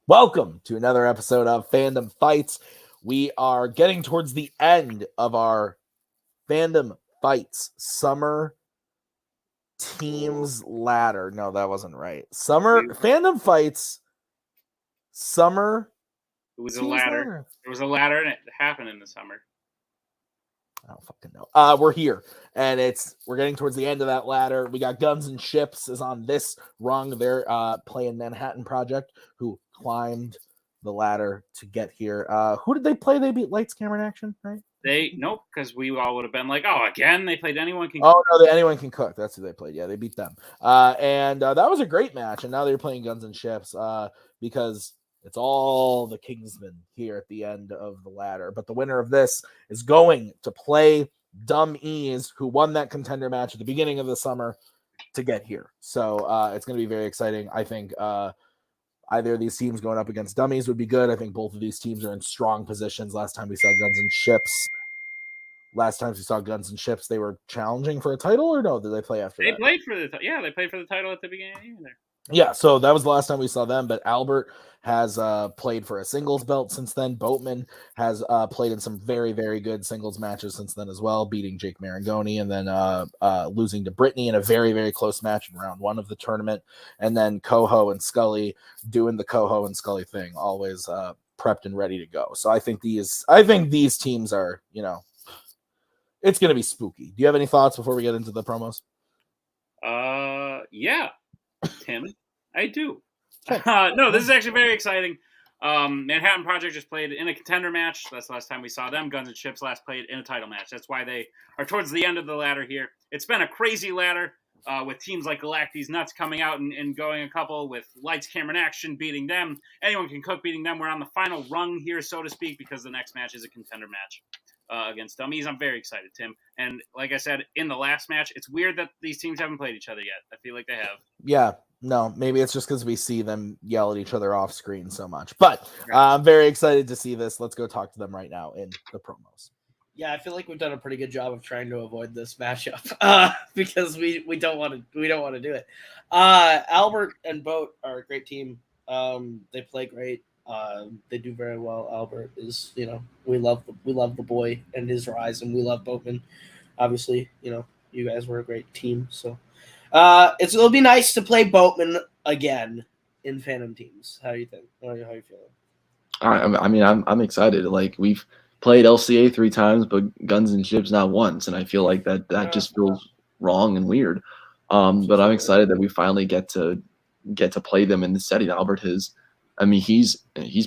Welcome to another episode of Fandom Fights. We are getting towards the end of our Fandom Fights Summer Teams Ladder. No, that wasn't right. Fandom Fights Summer. It was a ladder. There was a ladder, and it happened in the summer. I don't fucking know. We're here, and we're getting towards the end of that ladder. We got Guns and Ships is on this rung. They're playing Manhattan Project, who climbed the ladder to get here. Who did they play? They beat Lights, Camera, and Action, right? Nope, because we all would have been like, oh, again? They played Anyone Can Cook. Oh, no, Anyone Can Cook. That's who they played. Yeah, they beat them. And that was a great match, and now they're playing Guns and Ships because it's all the Kingsmen here at the end of the ladder. But the winner of this is going to play Dumb Ease, who won that contender match at the beginning of the summer, to get here. So it's going to be very exciting. I think either of these teams going up against Dummies would be good. I think both of these teams are in strong positions. Last time we saw Guns and Ships, they were challenging for a title, or no? Did they play after that? They played for the title at the beginning there. Yeah, so that was the last time we saw them, but Albert has played for a singles belt since then. Boatman has played in some very, very good singles matches since then as well, beating Jake Marangoni and then losing to Brittany in a very, very close match in round 1 of the tournament. And then Coho and Scully doing the Coho and Scully thing, always prepped and ready to go. So I think these teams are, it's going to be spooky. Do you have any thoughts before we get into the promos? Yeah. Tim, I do. No, this is actually very exciting. Manhattan Project just played in a contender match. That's the last time we saw them. Guns and Ships last played in a title match. That's why they are towards the end of the ladder here. It's been a crazy ladder with teams like Galacti's Nuts coming out and going a couple, with Lights, Camera, and Action beating them. Anyone Can Cook beating them. We're on the final rung here, so to speak, because the next match is a contender match against Dummies. I'm very excited, Tim. And like I said, in the last match, it's weird that these teams haven't played each other yet. I feel like they have. Yeah. No, maybe it's just because we see them yell at each other off screen so much. But I'm very excited to see this. Let's go talk to them right now in the promos. Yeah, I feel like we've done a pretty good job of trying to avoid this matchup because we don't want to do it. Albert and Boat are a great team. They play great. They do very well. Albert is, we love the boy and his rise, and we love Boatman. Obviously, you guys were a great team, so. It'll be nice to play Boatman again in Phantom teams. How do you think? How are you feeling? I'm excited. Like, we've played LCA 3 times, but Guns and Ships not once, and I feel like that just feels wrong and weird. But I'm excited that we finally get to play them in the setting. Albert he's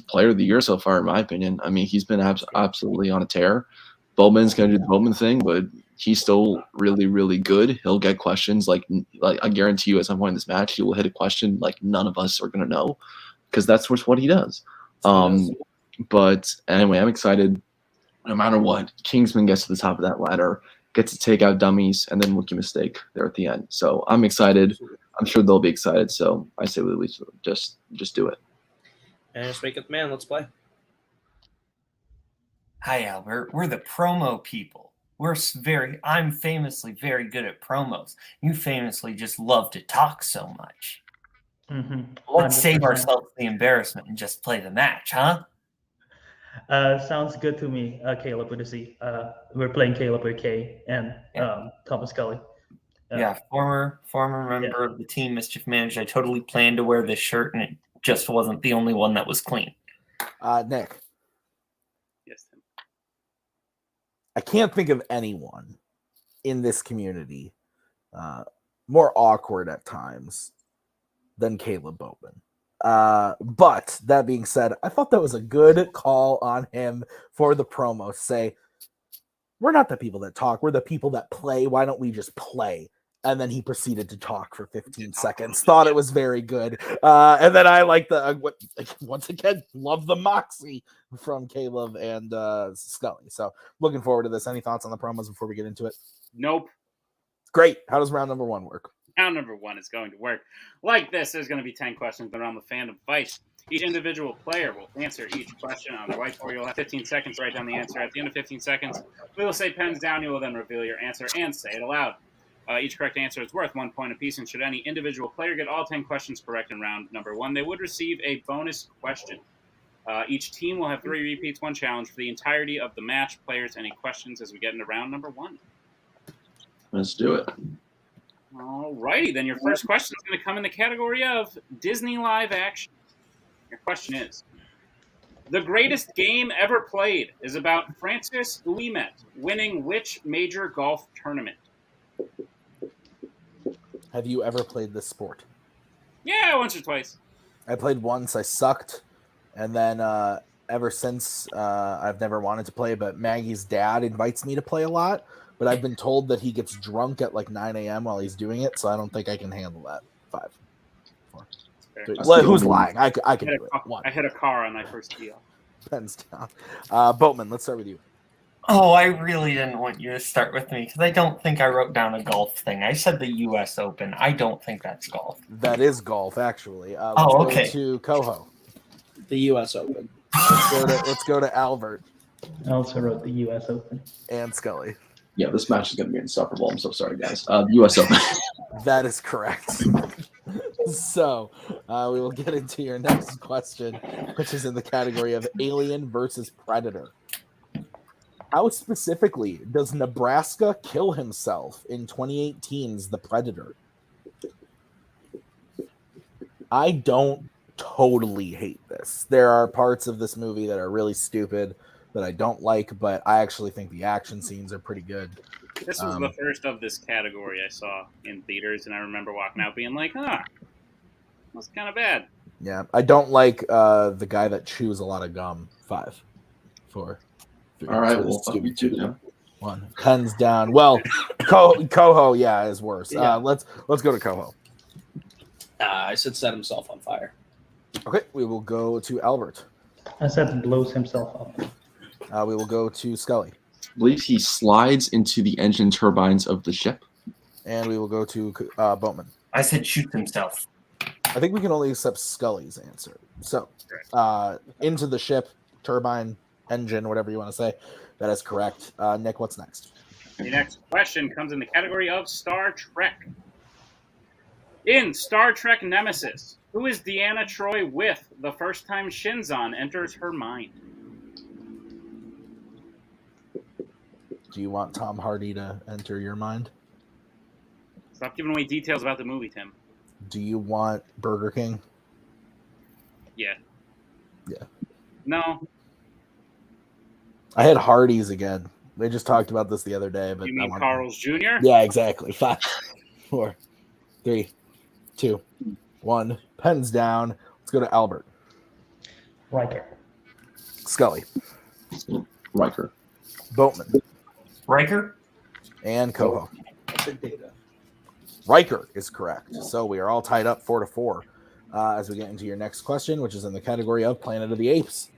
player of the year so far, in my opinion. He's been absolutely on a tear. Boatman's gonna do the Boatman thing, but he's still really, really good. He'll get questions like I guarantee you at some point in this match, he will hit a question like none of us are going to know, because that's what he does. But anyway, I'm excited. No matter what, Kingsman gets to the top of that ladder, gets to take out Dummies, and then Rookie Mistake there at the end. So I'm excited. I'm sure they'll be excited. So I say we just do it. And just make it the man. Let's play. Hi, Albert. We're the promo people. I'm famously very good at promos. You famously just love to talk so much. Mm-hmm. Let's save ourselves the embarrassment and just play the match, huh? Sounds good to me, Caleb with a Z. We're playing Caleb with K and Thomas Scully. Former member of the team, Mischief Manager. I totally planned to wear this shirt, and it just wasn't the only one that was clean. Nick. Yes, Tim. I can't think of anyone in this community more awkward at times than Caleb Boatman. But that being said, I thought that was a good call on him for the promo. Say, we're not the people that talk, we're the people that play. Why don't we just play? And then he proceeded to talk for 15 seconds. Thought it was very good. And then I like once again, love the moxie from Caleb and Scully. So looking forward to this. Any thoughts on the promos before we get into it? Nope. Great. How does round number 1 work? Round number 1 is going to work like this. There's going to be 10 questions around the Fandom Fight. Each individual player will answer each question on the whiteboard. You'll have 15 seconds to write down the answer. At the end of 15 seconds, we will say pens down. You will then reveal your answer and say it aloud. Each correct answer is worth 1 point apiece, and should any individual player get all 10 questions correct in round number 1, they would receive a bonus question. Each team will have 3 repeats, 1 challenge for the entirety of the match. Players, any questions as we get into round number 1? Let's do it. All righty, then your first question is going to come in the category of Disney live action. Your question is, the greatest game ever played is about Francis Ouimet winning which major golf tournament? Have you ever played this sport? Yeah, once or twice. I played once. I sucked, and then ever since I've never wanted to play. But Maggie's dad invites me to play a lot. But I've been told that he gets drunk at like 9 a.m. while he's doing it, so I don't think I can handle that. 5, 4, 3. Well, who's lying? I can do it. 1. I hit a car on my first tee off. Pens down. Boatman, let's start with you. Oh, I really didn't want you to start with me because I don't think I wrote down a golf thing. I said the U.S. Open. I don't think that's golf. That is golf, actually. Okay. Go to Coho. The U.S. Open. Let's go to Albert I also wrote the U.S. Open. and Scully. Yeah, this match is going to be insufferable. I'm so sorry, guys. U.S. Open. That is correct. So we will get into your next question, which is in the category of Alien versus Predator. How specifically does Nebraska kill himself in 2018's The Predator? I don't totally hate this. There are parts of this movie that are really stupid that I don't like, but I actually think the action scenes are pretty good. This was the first of this category I saw in theaters, and I remember walking out being like, that's kind of bad. Yeah, I don't like the guy that chews a lot of gum. 5, 4, 3. All right, well, I'll give you 2 now. 1. Pens down. Well, Coho, yeah, is worse. Yeah. Let's go to Coho. I said set himself on fire. Okay, we will go to Albert. I said blows himself up. We will go to Scully. I believe he slides into the engine turbines of the ship. And we will go to Boatman. I said shoot himself. I think we can only accept Scully's answer. So, into the ship, turbine, engine, whatever you want to say. That is correct. Nick, what's next? The next question comes in the category of Star Trek. In Star Trek Nemesis, who is Deanna Troi with the first time Shinzon enters her mind? Do you want Tom Hardy to enter your mind? Stop giving away details about the movie, Tim. Do you want Burger King? Yeah. Yeah. No. I had Hardee's again. They just talked about this the other day. But You mean Carl's Jr.? Yeah, exactly. 5, 4, 3, 2, 1. Pens down. Let's go to Albert. Riker. Scully. Riker. Boatman. Riker? And Coho. I said Data. Riker is correct. So we are all tied up 4-4 as we get into your next question, which is in the category of Planet of the Apes.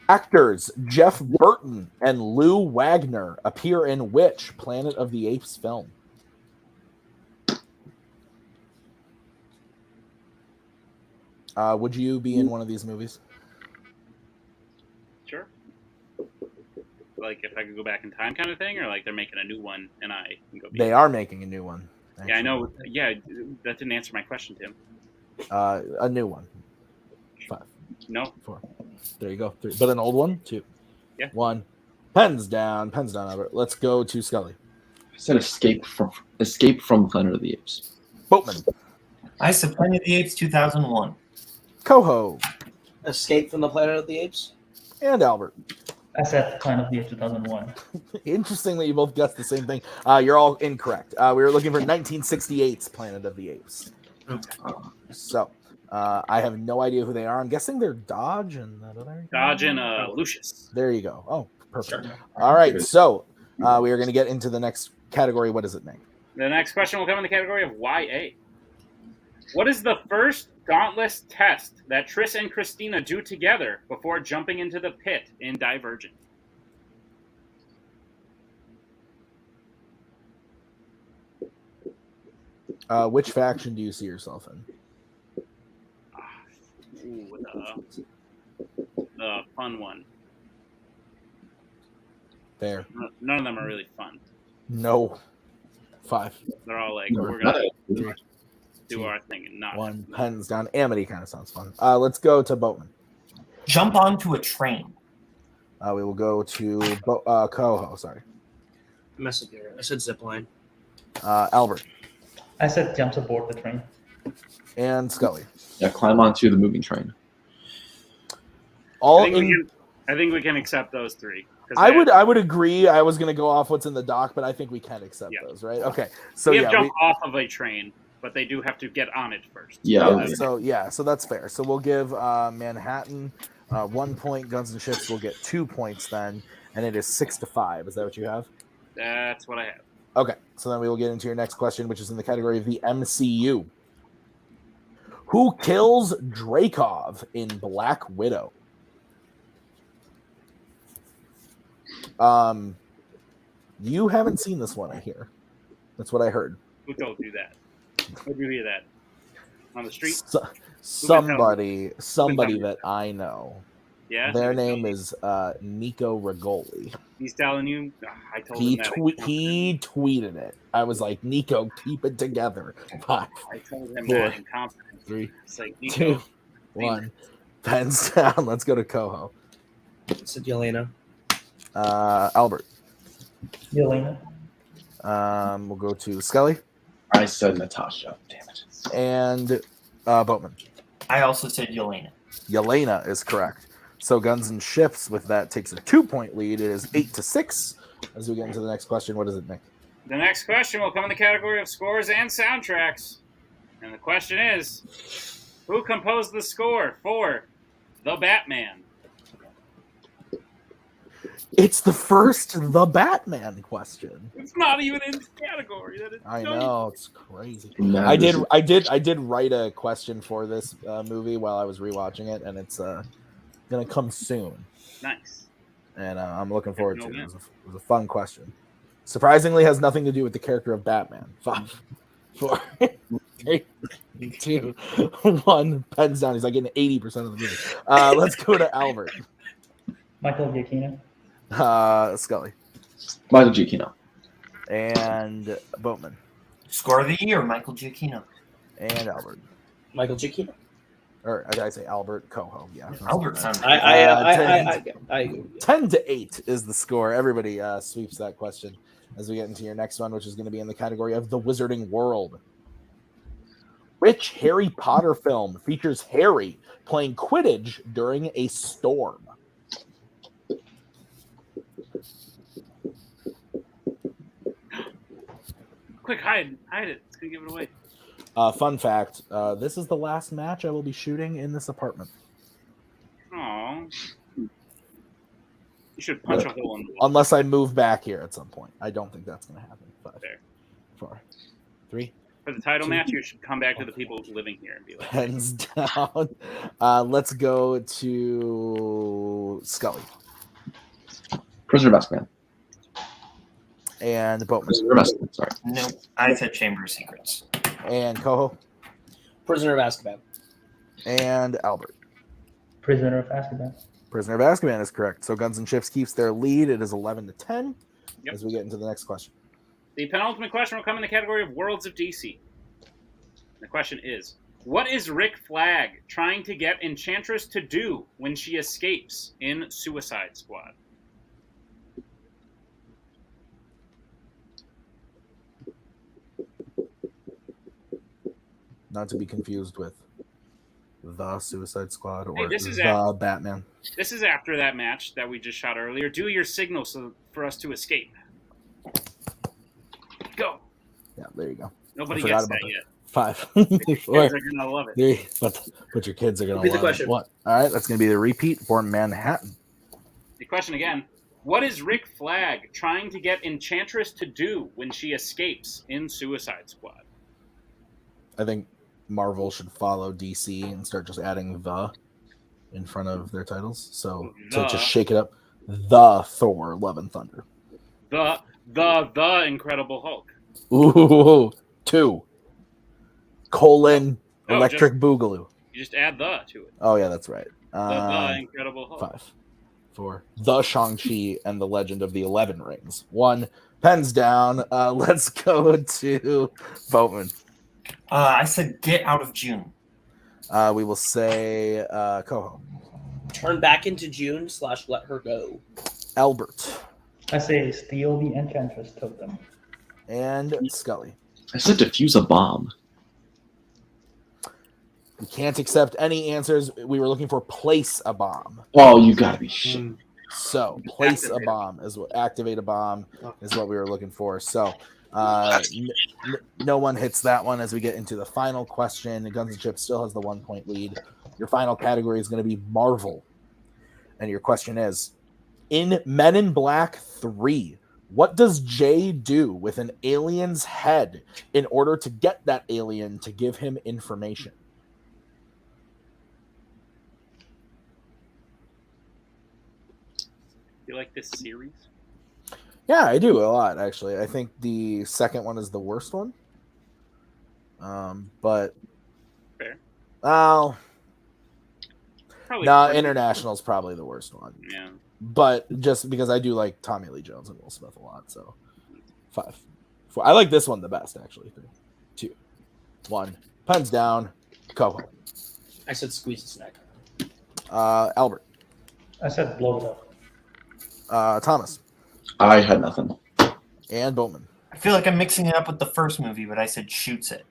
Actors Jeff Burton and Lou Wagner appear in which Planet of the Apes film? Would you be in one of these movies? Sure. Like if I could go back in time kind of thing, or like they're making a new one and I can go be They are making a new one. Yeah, I know. Yeah, that didn't answer my question, Tim. A new one. 5, No. 4. There you go. 3. But an old one? 2. Yeah. 1. Pens down, Albert. Let's go to Scully. I said Escape from Planet of the Apes. Boatman. I said Planet of the Apes 2001. Coho. Escape from the Planet of the Apes? And Albert. I said Planet of the Apes 2001. Interesting that you both guessed the same thing. You're all incorrect. We were looking for 1968's Planet of the Apes. So, I have no idea who they are. I'm guessing they're Dodge and that other. Dodge and Lucius. There you go. Oh, perfect. Sure. All right. So, we are going to get into the next category. What is it, Nick? The next question will come in the category of YA. What is the first dauntless test that Triss and Christina do together before jumping into the pit in Divergent? Which faction do you see yourself in? The fun one. Fair. None of them are really fun. No. 5. They're all like, No, we're gonna 3, do our thing and not 1. Pens down. Amity kind of sounds fun. Let's go to Boatman. Jump onto a train. We will go to Coho. Sorry, I messed up here. I said zip line. Albert I said jumps aboard the train. and Scully. Yeah, climb onto the moving train. All I think, in. I think we can accept those 3. 'Cause I would agree. I was gonna go off what's in the doc, but I think we can accept Yeah. those, right? Okay, so we have yeah, jump off of a train, but they do have to get on it first. Yeah. so that's fair. So we'll give Manhattan 1 point. Guns and Ships will get 2 points then, and it is 6-5. Is that what you have? That's what I have. Okay, so then we will get into your next question, which is in the category of the MCU. Who kills Dreykov in Black Widow? You haven't seen this one, I hear. That's what I heard. Who don't do that? Where do you hear that? On the street? Somebody that I know. Yeah. Their name is Nico Rigoli. He's telling you. I told He him that. he tweeted it. I was like, Nico, keep it together. 5, I told him 4, that in confidence. 3, It's like, Nico, 2, 1. Pens down. Let's go to Coho. I said Yelena. Albert. Yelena. We'll go to Scully I said Natasha. Damn it. and Boatman. I also said Yelena. Yelena is correct. So Guns and Ships with that takes a 2-point lead. It is 8-6. As we get into the next question, what is it, Nick? The next question will come in the category of scores and soundtracks. And the question is, who composed the score for The Batman? It's the first The Batman question. It's not even in this category. That is I so- know, it's crazy. Man, I this did write a question for this movie while I was rewatching it, and it's gonna come soon. Nice. And I'm looking forward to it. It was a fun question. Surprisingly, has nothing to do with the character of Batman. 5, 4, 3, 2, 1. Pens down. He's like getting 80% of the movie. Let's go to Albert. Michael Giacchino. Scully Michael Giacchino. and Boatman Score of the year, Michael Giacchino. and Albert. Michael Giacchino. Or did I say Albert? Coho. Yeah. Albert sounds I 10-8 is the score. Everybody sweeps that question as we get into your next one, which is going to be in the category of the Wizarding World. Which Harry Potter film features Harry playing Quidditch during a storm? Quick, hide it. It's gonna give it away. Fun fact: this is the last match I will be shooting in this apartment, Oh, you should punch a hole in the wall. unless I move back here at some point. I don't think that's going to happen. 5, Fair. 4, 3. For the title match, you should come back to the people living here and be like, Pens down. Let's go to Scully Prisoner of Azkaban. and Boatman Prisoner of Azkaban. Sorry. No, I said Chamber of Secrets. and Coho Prisoner of Azkaban. and Albert. Prisoner of Azkaban. Prisoner of Azkaban is correct. So Guns and Ships keeps their lead. It is 11-10 Yep. as we get into the next question. the penultimate question will come in the category of Worlds of DC. The question is, what is Rick Flag trying to get Enchantress to do when she escapes in Suicide Squad? Not to be confused with the Suicide Squad or Hey, this is the Batman. This is after that match that we just shot earlier. Do your signal for us to escape. Go. Yeah, there you go. Nobody I forgot gets about that that. yet. 5, You 4, guys are gonna love it. 3. But your kids are gonna Repeat the love it. question. What? All right, that's gonna be the repeat for Manhattan. The question again. What is Rick Flag trying to get Enchantress to do when she escapes in Suicide Squad? I think Marvel should follow DC and start just adding the in front of their titles. So to The. just shake it up, the Thor, Love and Thunder. The Incredible Hulk. Ooh, 2. Colon No, Electric Boogaloo. You just add the to it. Oh yeah, that's right. The Incredible Hulk. 5, for The Shang-Chi and the Legend of the 11 Rings. 1, pens down. Let's go to Boatman. I said Get Out of June. We will say Coho. Turn back into June / let her go. Albert. I say steal the Enchantress totem. And Scully. I said defuse a bomb. We can't accept any answers. We were looking for place a bomb. Oh, you gotta be shit. So place a bomb is what activate a bomb is what we were looking for. So no one hits that one as we get into the final question. Guns and Chips still has the 1 point lead. Your final category is going to be Marvel. And your question is, in Men in Black 3, what does Jay do with an alien's head in order to get that alien to give him information? You like this series? Yeah, I do a lot, actually. I think the second one is the worst one. But Fair. Well, Probably no, pretty- International's probably the worst one. Yeah. But just because I do like Tommy Lee Jones and Will Smith a lot, so 5, 4. I like this one the best, actually. 3, 2, 1. Pens down. Coho. I said squeeze his neck. Albert. I said blow it up. Thomas. I had nothing. And Bowman. I feel like I'm mixing it up with the first movie, but I said shoots it.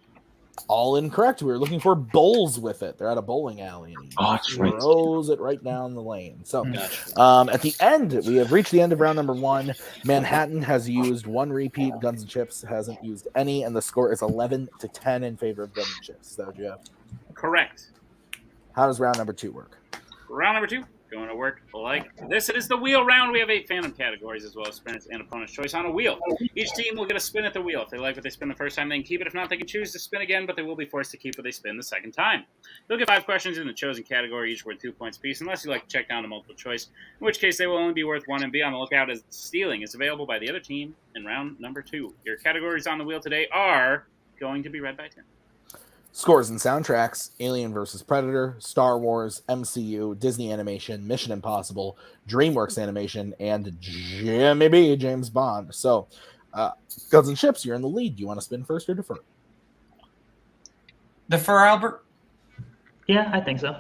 All incorrect. We were looking for bowls with it. They're at a bowling alley. And he Oh, that's right. throws it right down the lane. So at the end, we have reached the end of round number 1. Manhattan has used 1 repeat. Guns and Chips hasn't used any. And the score is 11-10 in favor of Guns and Chips. So, Jeff, Correct. how does round number 2 work? Round number 2, going to work like this. It is the wheel round. We have 8 Fandom categories as well as spinners and opponent's choice on a wheel. Each team will get a spin at the wheel. If they like what they spin the first time, they can keep it. If not, they can choose to spin again, but they will be forced to keep what they spin the second time. They'll get 5 questions in the chosen category, each worth 2 points apiece, unless you like to check down to multiple choice, in which case they will only be worth 1, and be on the lookout as stealing is available by the other team in round number 2. Your categories on the wheel today are going to be read by Tim. Scores and soundtracks: Alien vs. Predator, Star Wars, MCU, Disney Animation, Mission Impossible, DreamWorks Animation, and Jimmy B, James Bond. So, Guns and Chips, you're in the lead. Do you want to spin first or defer? Defer, Albert? Yeah, I think so.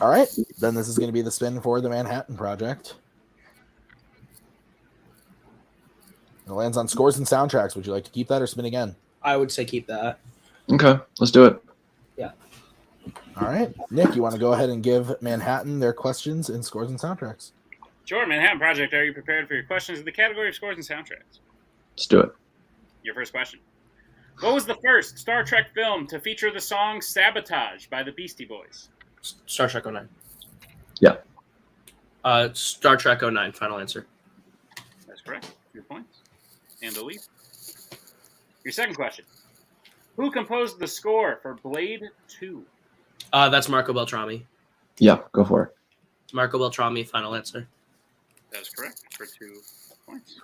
All right. Then this is going to be the spin for the Manhattan Project. It lands on scores and soundtracks. Would you like to keep that or spin again? I would say keep that. Okay, let's do it. Yeah. All right. Nick, you want to go ahead and give Manhattan their questions in scores and soundtracks? Sure, Manhattan Project, are you prepared for your questions in the category of scores and soundtracks? Let's do it. Your first question. What was the first Star Trek film to feature the song Sabotage by the Beastie Boys? Star Trek 09. Yeah. Star Trek 09, final answer. That's correct. 2 points. And the lead. Your second question. Who composed the score for Blade 2? That's Marco Beltrami. Yeah, go for it. Marco Beltrami, final answer. That is correct for 2 points.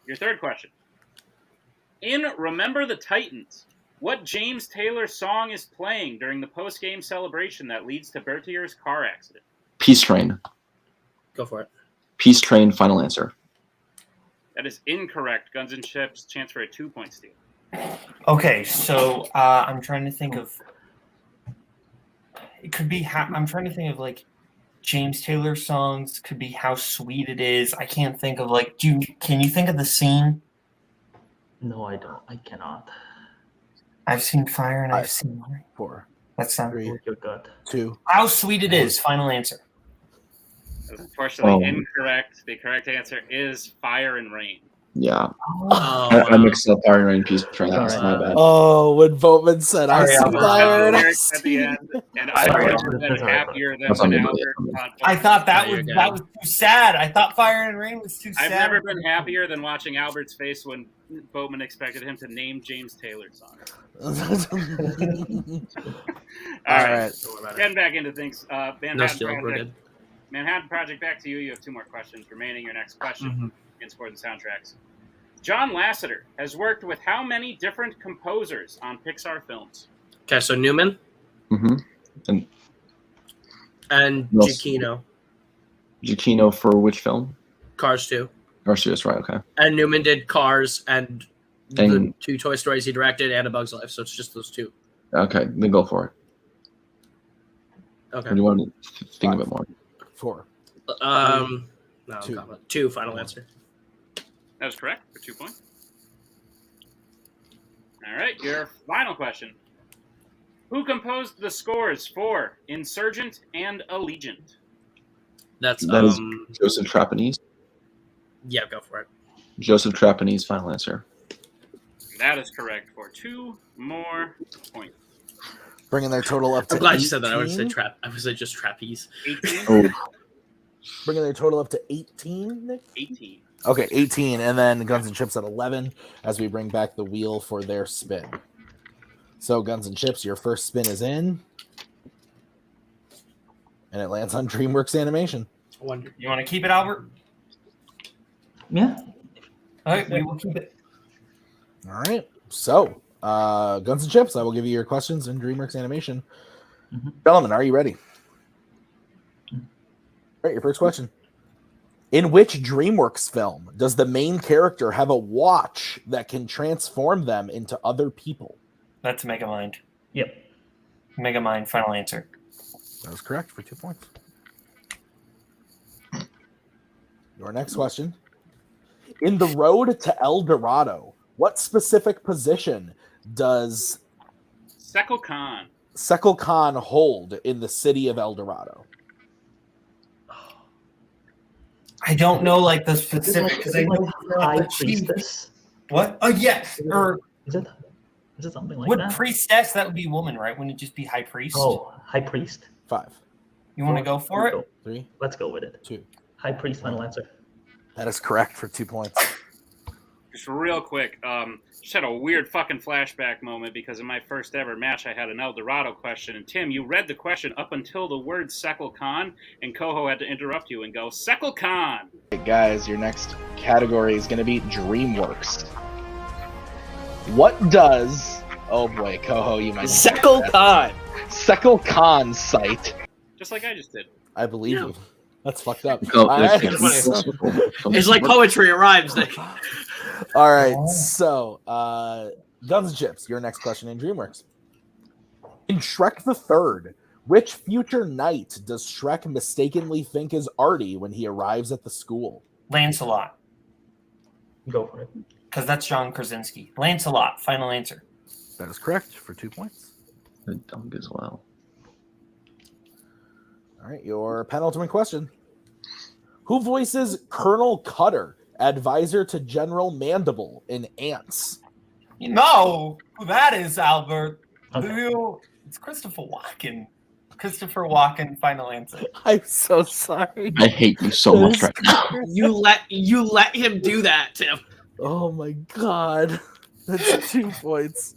Your third question. In Remember the Titans, what James Taylor song is playing during the post-game celebration that leads to Bertier's car accident? Peace Train. Go for it. Peace Train, final answer. That is incorrect. Guns and Chips, chance for a 2-point steal. Okay, so I'm trying to think of. It could be. I'm trying to think of like James Taylor songs. Could be How Sweet It Is. I can't think of like. Can you think of the scene? No, I don't. I cannot. I've seen Fire and I've 5, seen. 4, That's not. 3, With your gut. 2. How Sweet It Is. Final answer. Unfortunately, incorrect. The correct answer is Fire and Rain. Yeah. Oh, I mixed up Fire and Rain, Peace Train. That's my bad. Oh, when Boatman said, I Sorry, see Albert. fire and I Lyrics at the see. end, and I Sorry, would have been happier than That's when on me. Albert. I thought that You're was good. that was too sad. I thought Fire and Rain was too sad. I've never been happier than watching Albert's face when Boatman expected him to name James Taylor's song. All right. Getting back into things. No Manhattan steal. We're Project. good. Manhattan Project, back to you. You have 2 more questions remaining. Your next question Mhm. in scores and soundtracks. John Lasseter has worked with how many different composers on Pixar films? Okay, so Newman. Mm-hmm. And And Who else? Giacchino, Giacchino for which film? Cars 2. Garcia's right. Okay. And Newman did Cars and the And- 2 Toy Stories he directed and A Bug's Life. So it's just those 2. Okay. Then go for it. Okay. Or do you want to think a bit more? 4. No, 2. 2. Final answer. That is correct for 2 points. All right, your final question. Who composed the scores for Insurgent and Allegiant? That's That is Joseph Trapanese. yeah, go for it. Joseph Trapanese. Final answer. That is correct for 2 more points. Bringing their total up to I'm glad 18. you said that. I would say I would say just trapeze. 18? Oh, Bringing their total up to 18, Nick? 18. Okay, 18, and then Guns and Chips at 11 as we bring back the wheel for their spin. So, Guns and Chips, your first spin is in, and it lands on DreamWorks Animation. I wonder. You want to keep it, Albert? Yeah. All right, we will keep it. All right, so Guns and Chips, I will give you your questions in DreamWorks Animation. Mhm. Gentlemen, are you ready? All right, your first question. In which DreamWorks film does the main character have a watch that can transform them into other people? That's Megamind. Yep. Megamind, final answer. That was correct for 2 points. Your next question. In the road to El Dorado, what specific position does Sekil Khan. Sekil Khan hold in the city of El Dorado? I don't know like the specific because I know he's not High the chief. priestess. What? Oh yes. Or Is it something like would that? priestess? That would be woman, right? Wouldn't it just be high priest? Oh, high priest. 5, You want to go for it? 3, Let's go with it. 2. High priest. Final answer. That is correct for 2 points. Just real quick, just had a weird fucking flashback moment because in my first ever match, I had an El Dorado question. And Tim, you read the question up until the word Sekil Khan, and Koho had to interrupt you and go, Sekil Khan! Hey guys, your next category is going to be DreamWorks. What does... Oh boy, Koho, you might... Sekil Khan. Sekil Khan site. Just like I just did. I believe you. That's fucked up. Go, All that's right, good. It's like poetry. It rhymes. All right, so Guns and Chips, your next question in DreamWorks. In Shrek the Third, which future knight does Shrek mistakenly think is Artie when he arrives at the school? Lancelot, Go for it. because that's John Krasinski. Lancelot, final answer. That is correct for 2 points. The dog as well. All right, your penultimate question. Who voices Colonel Cutter, advisor to General Mandible in Ants? You know who that is, Albert. Okay. It's Christopher Walken. Christopher Walken, final answer. I'm so sorry. I hate you so much right now. You let him do that, Tim. Oh my god. That's 2 points.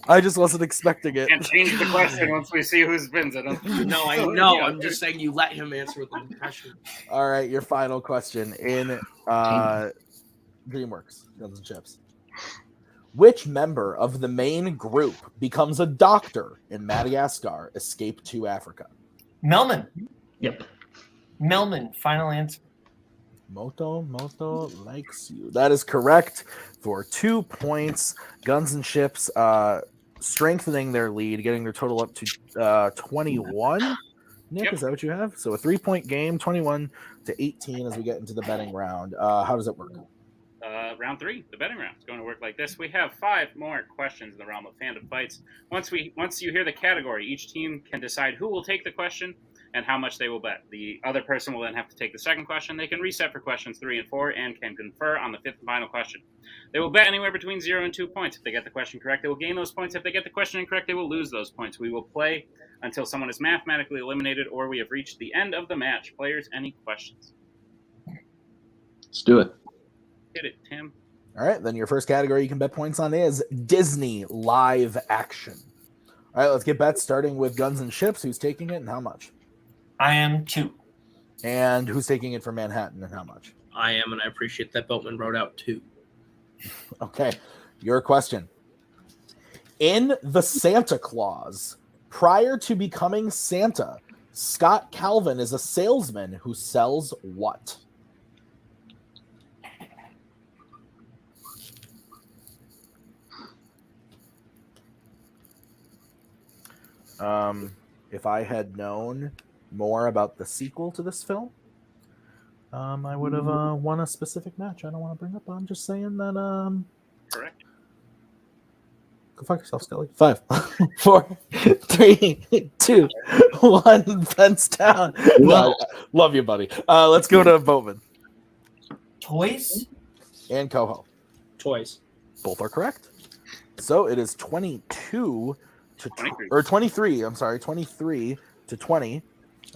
I just wasn't expecting it. And change the question once we see who spins it. No, I know. I'm just saying you let him answer with the impression. All right, your final question in DreamWorks, Guns and Chips. Which member of the main group becomes a doctor in Madagascar Escape to Africa? Melman. Yep. Melman, final answer. Moto likes you. That is correct for 2 points. Guns and Chips strengthening their lead, getting their total up to 21. Nick, Yep. is that what you have? So a 3-point game, 21 to 18 as we get into the betting round. How does it work? Round 3, the betting round, is going to work like this. We have 5 more questions in the realm of Fandom fights. Once you hear the category, each team can decide who will take the question and how much they will bet. The other person will then have to take the second question. They can reset for questions 3 and 4 and can confer on the 5th and final question. They will bet anywhere between 0 and 2 points. If they get the question correct, they will gain those points. If they get the question incorrect, they will lose those points. We will play until someone is mathematically eliminated or we have reached the end of the match. Players, any questions? Let's do it. Hit it, Tim. All right, then your first category you can bet points on is Disney live action. All right, let's get bets starting with Guns and Chips. Who's taking it and how much? I am 2. And who's taking it for Manhattan and how much? I am, and I appreciate that Boatman wrote out 2. Okay, your question. In The Santa Claus, prior to becoming Santa, Scott Calvin is a salesman who sells what? If I had known more about the sequel to this film, I would have won a specific match. I don't want to bring up, but I'm just saying that. Correct. Go fuck yourself, Scully. 5, 4, 3, 2, 1. Fence down. No, love you, buddy. Let's go to Boatman Toys? and Coho. Toys. Both are correct. So it is 22 to 23. or 23. I'm sorry, 23 to 20.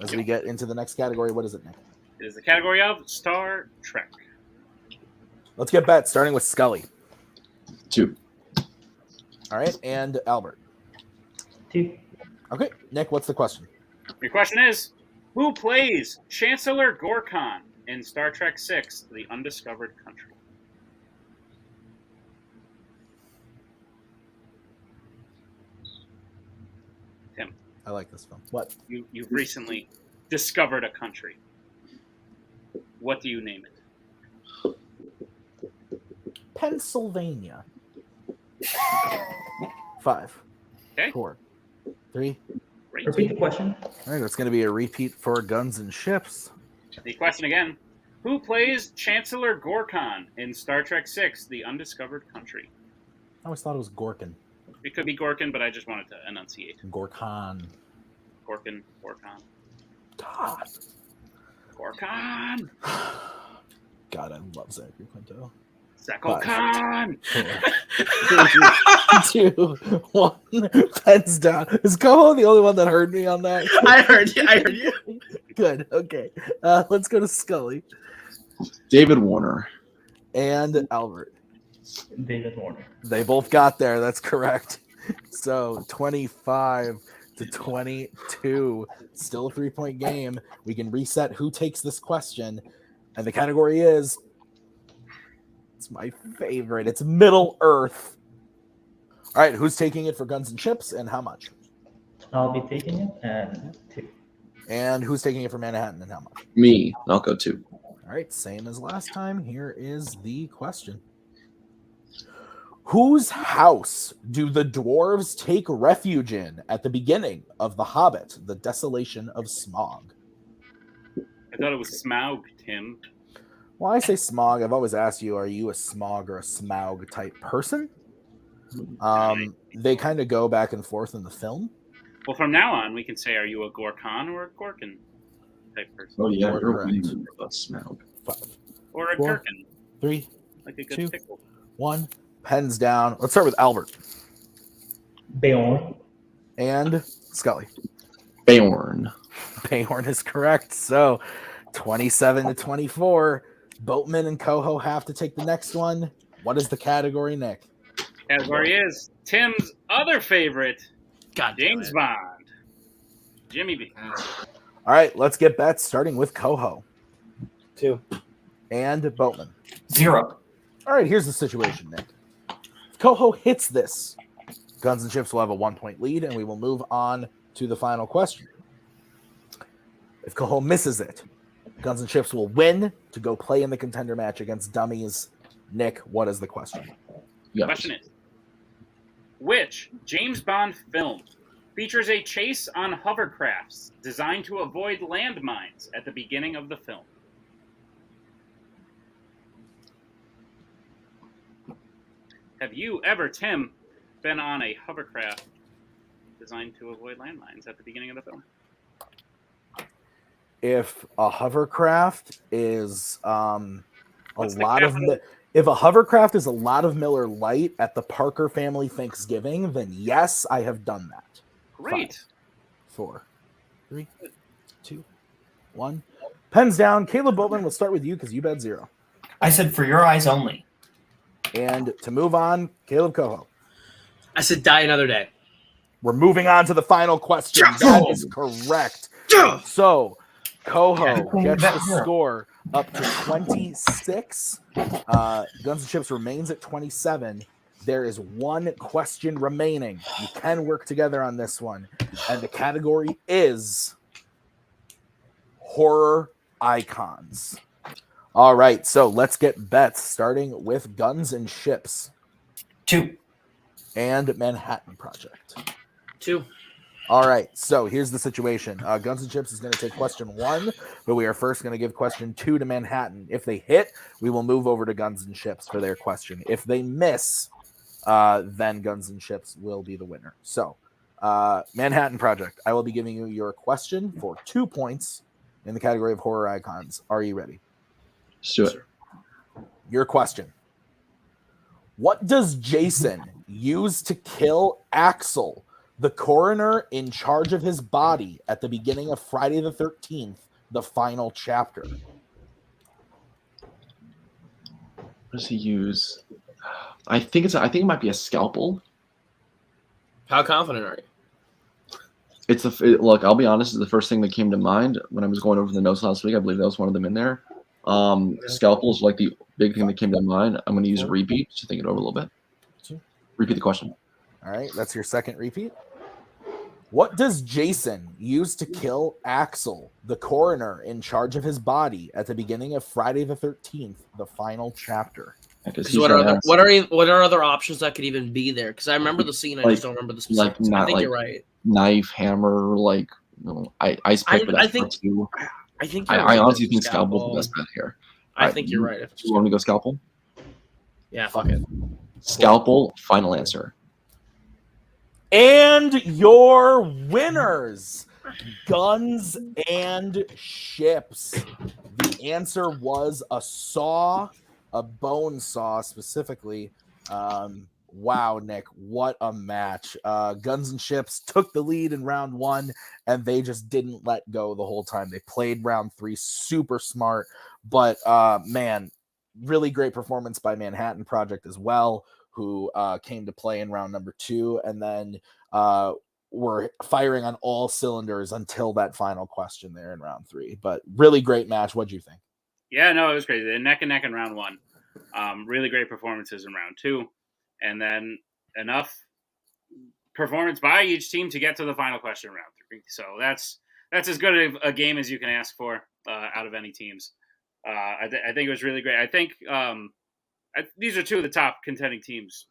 As we get into the next category, what is it, Nick? It is the category of Star Trek. Let's get bets, starting with Scully. 2. All right, and Albert. 2. Okay, Nick, what's the question? Your question is, who plays Chancellor Gorkon in Star Trek VI, The Undiscovered Country? Tim, I like this film. What? you've recently discovered a country. What do you name it? Pennsylvania. 5, Okay. 4, 3. Great. Repeat the question. All right, it's going to be a repeat for Guns and Ships. The question again. Who plays Chancellor Gorkon in Star Trek VI, The Undiscovered Country? I always thought it was Gorkin. It could be Gorkin, but I just wanted to enunciate. Gorkon. Gorkin. God. Gorkon! God, I love Zachary Quinto. Zakokan! 3, 2, 1. Pens down. Is Coho the only one that heard me on that? I heard you. Good. Okay. Let's go to Scully David Warner. and Albert. David Warner. They both got there. That's correct. So 25 to 22. Still a 3-point game. We can reset who takes this question. And the category is, it's my favorite. It's Middle Earth. All right. Who's taking it for Guns and Chips and how much? I'll be taking it, and 2. And who's taking it for Manhattan and how much? Me. I'll go 2. All right. Same as last time. Here is the question. Whose house do the dwarves take refuge in at the beginning of The Hobbit, The Desolation of Smaug? I thought it was Smaug, Tim. Well, I say Smaug. I've always asked you, are you a Smaug or a Smaug type person? They kind of go back and forth in the film. Well, from now on, we can say, are you a Gorkon or a Gorkin type person? Oh, yeah. You're You're correct. about Smaug. 5, Or a 4, Gherkin, 3, like a good 2. pickle. 1. Pens down. Let's start with Albert Beorn. and Scully. Beorn. Bayhorn is correct. So 27 to 24. Boatman and Coho have to take the next one. What is the category, Nick? Category is Tim's other favorite, God damn James it. Bond. Jimmy B. All right, let's get bets starting with Coho 2. and Boatman. 0. All right, here's the situation, Nick. If Coho hits this, Guns and Chips will have a 1-point lead, and we will move on to the final question. If Coho misses it, Guns and Chips will win to go play in the contender match against Dummies. Nick, what is the question? Yes. Question is, which James Bond film features a chase on hovercrafts designed to avoid landmines at the beginning of the film? Have you ever, Tim, been on a hovercraft designed to avoid landmines at the beginning of the film? If a hovercraft is What's the capital? if a hovercraft is a lot of Miller Lite at the Parker family Thanksgiving, then yes, I have done that. Great. 4, 3, 2, 1. Pens down. Caleb Boatman, we'll start with you because you bet 0. I said for your eyes only. And to move on, Caleb Coho. I said die another day. We're moving on to the final question. That is correct. So Coho gets the score up to 26. Guns and Chips remains at 27. There is one question remaining. You can work together on this one. And the category is horror icons. All right, so let's get bets, starting with Guns and Ships 2. and Manhattan Project. 2. All right, so here's the situation. Guns and Chips is going to take question 1, but we are first going to give question 2 to Manhattan. If they hit, we will move over to Guns and Chips for their question. If they miss, then Guns and Chips will be the winner. So, Manhattan Project, I will be giving you your question for 2 points in the category of horror icons. Are you ready? Sure. Your question. What does Jason use to kill Axel, the coroner in charge of his body, at the beginning of Friday the 13th, the final chapter? What does he use? I think it might be a scalpel. How confident are you? Look, I'll be honest, it's the first thing that came to mind when I was going over the notes last week. I believe that was one of them in there. Scalpel is like the big thing that came to mind. I'm going to use a repeat to think it over a little bit. Repeat the question. All right, that's your second repeat. What does Jason use to kill Axel, the coroner in charge of his body, at the beginning of Friday the 13th, the final chapter? What are other options that could even be there? Because I remember the scene, I just don't remember the specifics. I think you're right. Knife, hammer, ice pick. I think I honestly think scalpel is the best bet here. I think you're right. You want me to go scalpel? Yeah, fuck it. Scalpel, final answer. And your winners, Guns and Ships. The answer was a saw, a bone saw specifically. Wow, Nick, what a match. Guns and Ships took the lead in round 1, and they just didn't let go the whole time. They played round 3 super smart, but man, really great performance by Manhattan Project as well, who came to play in round number 2, and then were firing on all cylinders until that final question there in round 3. But really great match. What'd you think? Yeah, no, it was crazy. They're neck and neck in round 1. Really great performances in round 2. And then enough performance by each team to get to the final question in round 3. So that's as good a game as you can ask for out of any teams. I think it was really great. I think these are 2 of the top contending teams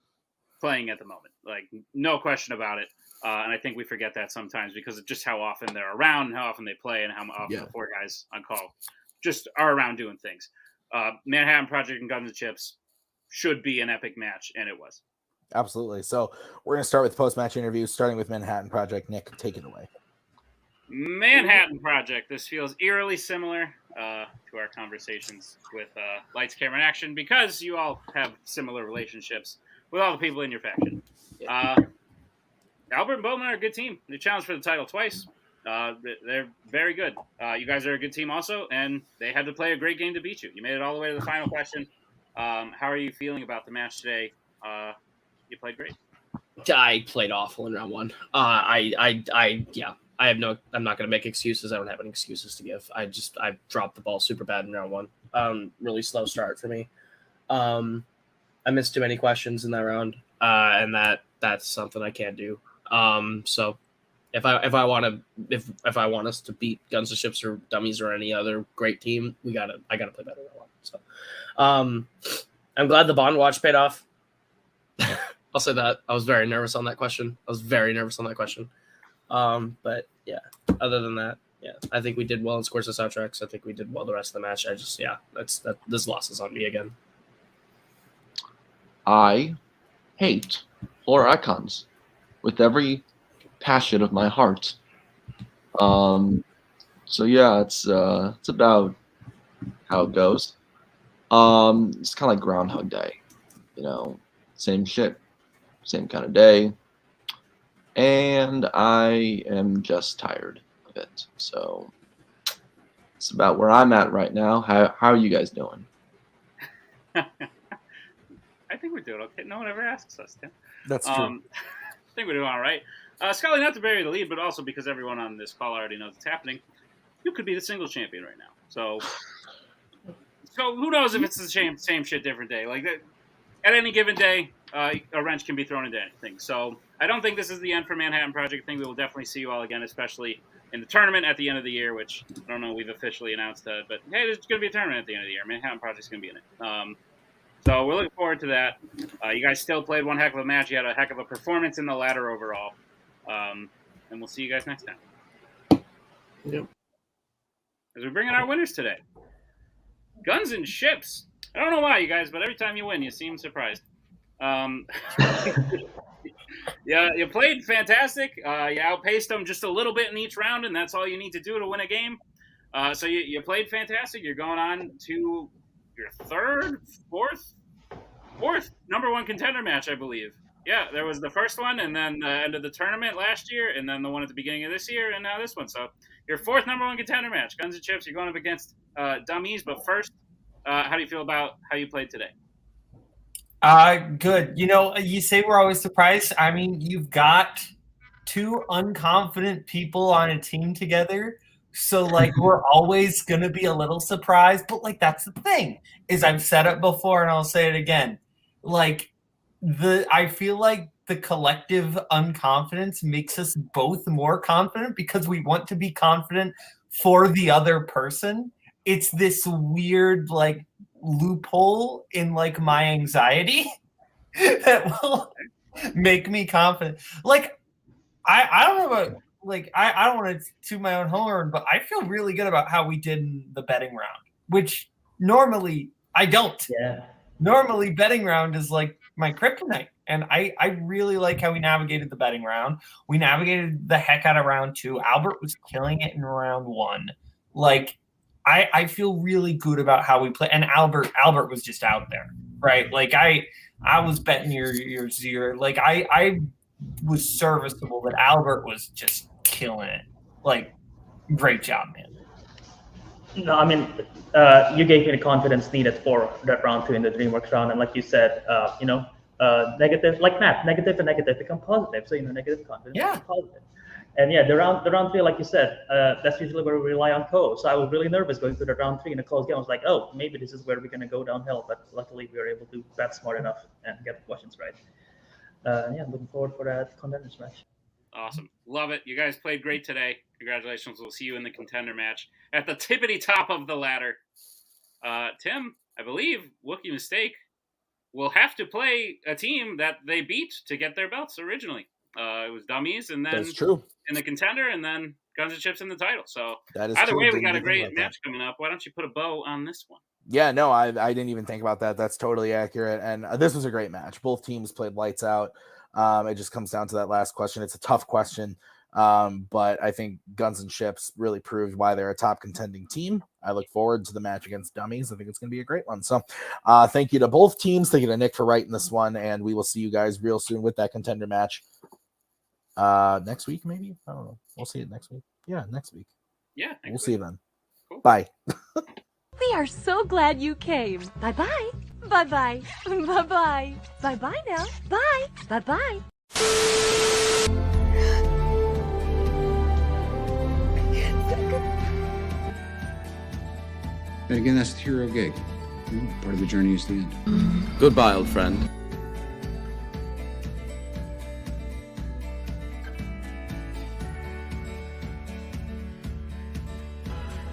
playing at the moment. Like, no question about it. And I think we forget that sometimes because of just how often they're around and how often they play and how often the 4 guys on call just are around doing things. Manhattan Project and Guns and Chips should be an epic match, and it was. Absolutely. So we're going to start with post-match interviews, starting with Manhattan Project. Nick, take it away. Manhattan Project. This feels eerily similar to our conversations with Lights, Camera, and Action because you all have similar relationships with all the people in your faction. Albert and Bowman are a good team. They challenged for the title twice. They're very good. You guys are a good team also, and they had to play a great game to beat you. You made it all the way to the final question. How are you feeling about the match today? You played great. I played awful in round 1. I'm not going to make excuses. I don't have any excuses to give. I dropped the ball super bad in round 1. Really slow start for me. I missed too many questions in that round, and that's something I can't do. So if I want us to beat Guns and Ships or Dummies or any other great team, I gotta play better than 1. So I'm glad the bond watch paid off. I'll say that. I was very nervous on that question. But yeah, other than that, yeah, I think we did well in Scores and Soundtracks. I think we did well the rest of the match. This loss is on me again. I hate horror icons with every passion of my heart. So yeah, it's about how it goes. It's kind of like Groundhog Day, same shit, same kind of day, and I am just tired of it. So it's about where I'm at right now. How are you guys doing? I think we're doing okay. No one ever asks us, Tim. That's true. I think we're doing all right. Scully, not to bury the lead, but also because everyone on this call already knows it's happening, you could be the singles champion right now. So who knows if it's the same shit, different day. Like that, at any given day, a wrench can be thrown into anything. So I don't think this is the end for Manhattan Project. I think we will definitely see you all again, especially in the tournament at the end of the year, which I don't know we've officially announced that, but hey, there's going to be a tournament at the end of the year. Manhattan Project's going to be in it. So we're looking forward to that. You guys still played one heck of a match. You had a heck of a performance in the ladder overall. And we'll see you guys next time. Yep. As we bring in our winners today. Guns and Ships. I don't know why, you guys, but every time you win, you seem surprised. Yeah, you played fantastic. You outpaced them just a little bit in each round, and that's all you need to do to win a game. So you played fantastic. You're going on to your fourth number one contender match, I believe. Yeah, there was the first one, and then the end of the tournament last year, and then the one at the beginning of this year, and now this one. So your fourth number one contender match, Guns and Chips. You're going up against Dummies, but first, how do you feel about how you played today? Good. You know, you say we're always surprised. I mean, you've got two unconfident people on a team together. So, like, we're always going to be a little surprised. But, like, that's the thing, is I've said it before and I'll say it again. Like, I feel like the collective unconfidence makes us both more confident because we want to be confident for the other person. It's this weird, like, loophole in, like, my anxiety that will make me confident. Like, I don't know about, like, I don't want to toot my own horn, but I feel really good about how we did in the betting round, which normally I don't. Yeah. Normally betting round is like my kryptonite. And I really like how we navigated the betting round. We navigated the heck out of round 2. Albert was killing it in round 1. Like, I feel really good about how we play. And Albert was just out there, right? Like, I was betting your 0. Like, I was serviceable, but Albert was just killing it. Like, great job, man. No, I mean, you gave me the confidence needed for that round 2 in the DreamWorks round. And like you said, negative, like math, negative and negative become positive. So, negative confidence become positive. And yeah, the round 3, like you said, that's usually where we rely on co. So I was really nervous going through the round 3 in a close game. I was like, oh, maybe this is where we're going to go downhill. But luckily, we were able to bet smart enough and get the questions right. Looking forward for that contenders match. Awesome. Love it. You guys played great today. Congratulations. We'll see you in the contender match at the tippity top of the ladder. Tim, I believe, Wookiee Mistake will have to play a team that they beat to get their belts originally. It was Dummies, and then That's true. In the contender, and then Guns and Chips in the title. So that is either true. way, we got a great match coming up. Why don't you put a bow on this one? Yeah, no, I didn't even think about that. That's totally accurate. And this was a great match. Both teams played lights out. It just comes down to that last question. It's a tough question, but I think Guns and Chips really proved why they're a top contending team. I look forward to the match against Dummies. I think it's going to be a great one. So thank you to both teams. Thank you to Nick for writing this one, and we will see you guys real soon with that contender match. Next week, maybe? I don't know. We'll see it next week. Yeah, next week. Yeah. We'll see you then. Cool. Bye. We are so glad you came. Bye-bye. Bye-bye. Bye-bye. Bye-bye now. Bye. Bye-bye. And again, that's the hero gig. Part of the journey is the end. Goodbye, old friend.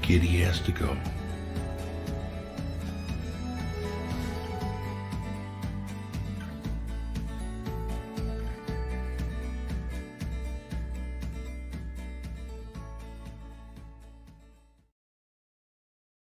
Kitty has to go.